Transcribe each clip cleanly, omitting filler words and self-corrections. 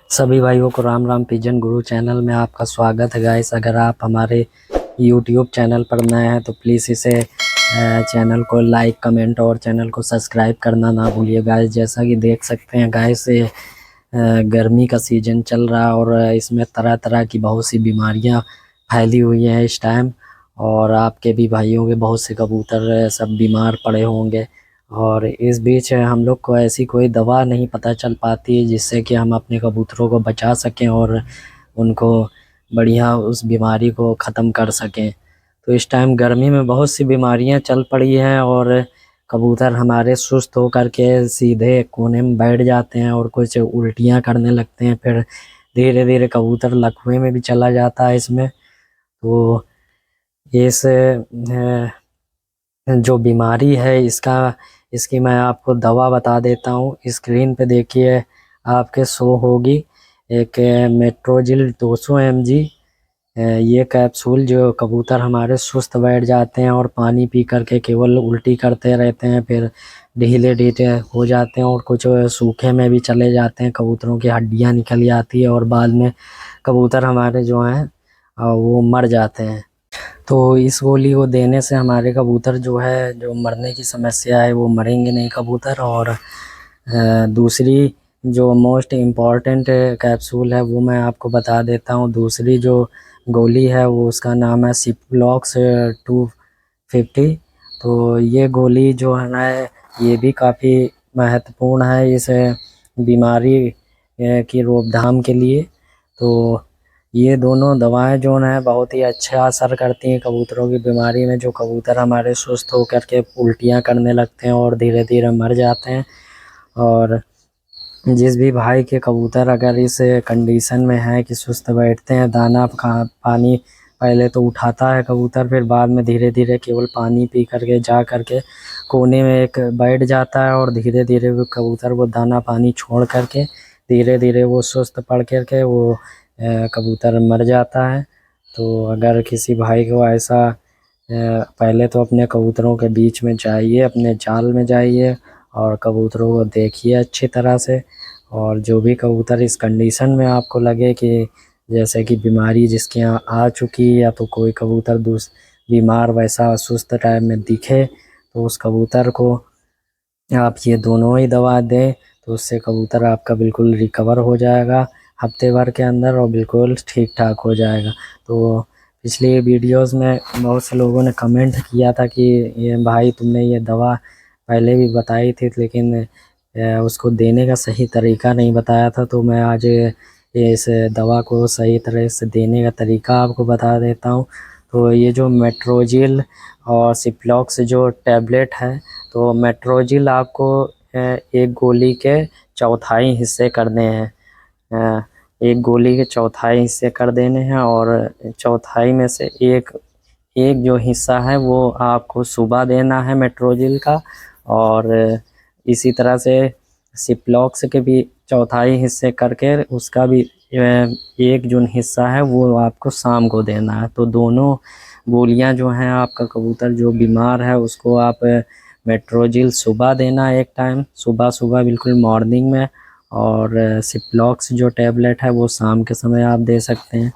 सभी भाइयों को राम राम। पिजन गुरु चैनल में आपका स्वागत है गाइस। अगर आप हमारे यूट्यूब चैनल पर नए हैं तो प्लीज़ इसे चैनल को लाइक कमेंट और चैनल को सब्सक्राइब करना ना भूलिए गाइस। जैसा कि देख सकते हैं गाइस, गर्मी का सीज़न चल रहा है और इसमें तरह तरह की बहुत सी बीमारियां फैली हुई हैं इस टाइम। और आपके भी भाइयों के बहुत से कबूतर सब बीमार पड़े होंगे। और इस बीच हम लोग को ऐसी कोई दवा नहीं पता चल पाती है जिससे कि हम अपने कबूतरों को बचा सकें और उनको बढ़िया उस बीमारी को ख़त्म कर सकें। तो इस टाइम गर्मी में बहुत सी बीमारियां चल पड़ी हैं और कबूतर हमारे सुस्त होकर के सीधे कोने में बैठ जाते हैं और कुछ उल्टियां करने लगते हैं। फिर धीरे धीरे कबूतर लकवे में भी चला जाता है इसमें। तो इस जो बीमारी है इसकी मैं आपको दवा बता देता हूँ। स्क्रीन पे देखिए आपके शो होगी एक मेट्रोजिल 200 mg। ये कैप्सूल जो कबूतर हमारे सुस्त बैठ जाते हैं और पानी पी करके केवल उल्टी करते रहते हैं, फिर ढीले ढीले हो जाते हैं और कुछ सूखे में भी चले जाते हैं, कबूतरों की हड्डियाँ निकल जाती है और बाद में कबूतर हमारे जो हैं वो मर जाते हैं। तो इस गोली को देने से हमारे कबूतर जो है, जो मरने की समस्या है, वो मरेंगे नहीं कबूतर। और दूसरी जो मोस्ट इम्पॉर्टेंट कैप्सूल है वो मैं आपको बता देता हूँ। दूसरी जो गोली है वो उसका नाम है सिप्लॉक्स 250। तो ये गोली जो है ना, ये भी काफ़ी महत्वपूर्ण है इस बीमारी की रोकथाम के लिए। तो ये दोनों दवाएं जो है बहुत ही अच्छा असर करती हैं कबूतरों की बीमारी में। जो कबूतर हमारे सुस्त होकर के उल्टियाँ करने लगते हैं और धीरे धीरे मर जाते हैं। और जिस भी भाई के कबूतर अगर इस कंडीशन में है कि सुस्त बैठते हैं, दाना पानी पहले तो उठाता है कबूतर, फिर बाद में धीरे धीरे केवल पानी पी करके जा करके कोने में एक बैठ जाता है और धीरे धीरे वो कबूतर वो दाना पानी छोड़ करके धीरे धीरे वो सुस्त पड़ करके वो कबूतर मर जाता है। तो अगर किसी भाई को ऐसा पहले तो अपने कबूतरों के बीच में जाइए, अपने जाल में जाइए और कबूतरों को देखिए अच्छी तरह से। और जो भी कबूतर इस कंडीशन में आपको लगे कि जैसे कि बीमारी जिसके यहाँ आ चुकी है, या तो कोई कबूतर बीमार वैसा सुस्त टाइप में दिखे, तो उस कबूतर को आप ये दोनों ही दवा दें तो उससे कबूतर आपका बिल्कुल रिकवर हो जाएगा हफ्ते भर के अंदर और बिल्कुल ठीक ठाक हो जाएगा। तो पिछली वीडियोस में बहुत से लोगों ने कमेंट किया था कि ये भाई तुमने ये दवा पहले भी बताई थी लेकिन उसको देने का सही तरीका नहीं बताया था। तो मैं आज इस दवा को सही तरह से देने का तरीका आपको बता देता हूँ। तो ये जो मेट्रोजिल और सिप्लॉक्स जो टैबलेट है, तो मेट्रोजिल आपको एक गोली के चौथाई हिस्से करने हैं। एक गोली के चौथाई हिस्से कर देने हैं और चौथाई में से एक एक जो हिस्सा है वो आपको सुबह देना है मेट्रोजिल का। और इसी तरह से सिप्लॉक्स के भी चौथाई हिस्से करके उसका भी एक जो हिस्सा है वो आपको शाम को देना है। तो दोनों गोलियां जो हैं, आपका कबूतर जो बीमार है उसको आप मेट्रोजिल सुबह देना एक टाइम, सुबह सुबह बिल्कुल मॉर्निंग में। और सिप्लॉक्स जो टैबलेट है वो शाम के समय आप दे सकते हैं।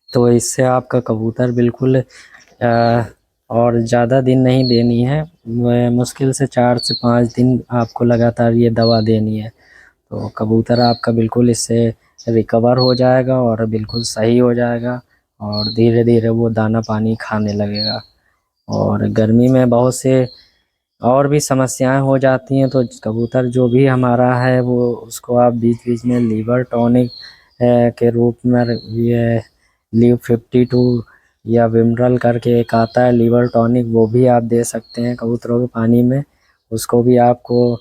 तो इससे आपका कबूतर बिल्कुल और ज़्यादा दिन नहीं देनी है, मुश्किल से 4 से 5 दिन आपको लगातार ये दवा देनी है। तो कबूतर आपका बिल्कुल इससे रिकवर हो जाएगा और बिल्कुल सही हो जाएगा और धीरे धीरे वो दाना पानी खाने लगेगा। और गर्मी में बहुत से और भी समस्याएं हो जाती हैं, तो कबूतर जो भी हमारा है वो उसको आप बीच बीच में लीवर टॉनिक के रूप में ये लीव 52 या विमरल करके एक आता है लीवर टॉनिक, वो भी आप दे सकते हैं कबूतरों के पानी में। उसको भी आपको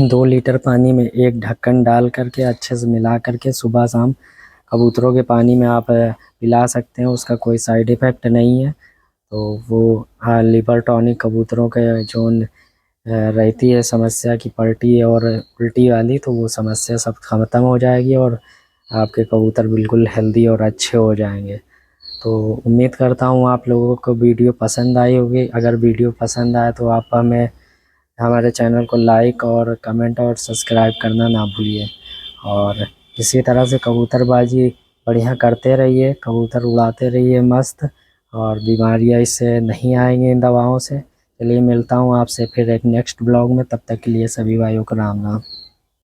2 लीटर पानी में एक ढक्कन डाल करके अच्छे से मिला करके सुबह शाम कबूतरों के पानी में आप पिला सकते हैं। उसका कोई साइड इफ़ेक्ट नहीं है। तो वो हाँ, लिवर टॉनिक कबूतरों के जो रहती है समस्या की पलटी और उल्टी वाली, तो वो समस्या सब ख़त्म हो जाएगी और आपके कबूतर बिल्कुल हेल्दी और अच्छे हो जाएंगे। तो उम्मीद करता हूँ आप लोगों को वीडियो पसंद आई होगी। अगर वीडियो पसंद आए तो आप हमें हमारे चैनल को लाइक और कमेंट और सब्सक्राइब करना ना भूलिए। और इसी तरह से कबूतरबाजी बढ़िया करते रहिए, कबूतर उड़ाते रहिए मस्त, और बीमारियां इससे नहीं आएंगी इन दवाओं से। चलिए मिलता हूँ आपसे फिर एक नेक्स्ट ब्लॉग में, तब तक के लिए सभी भाइयों को राम राम।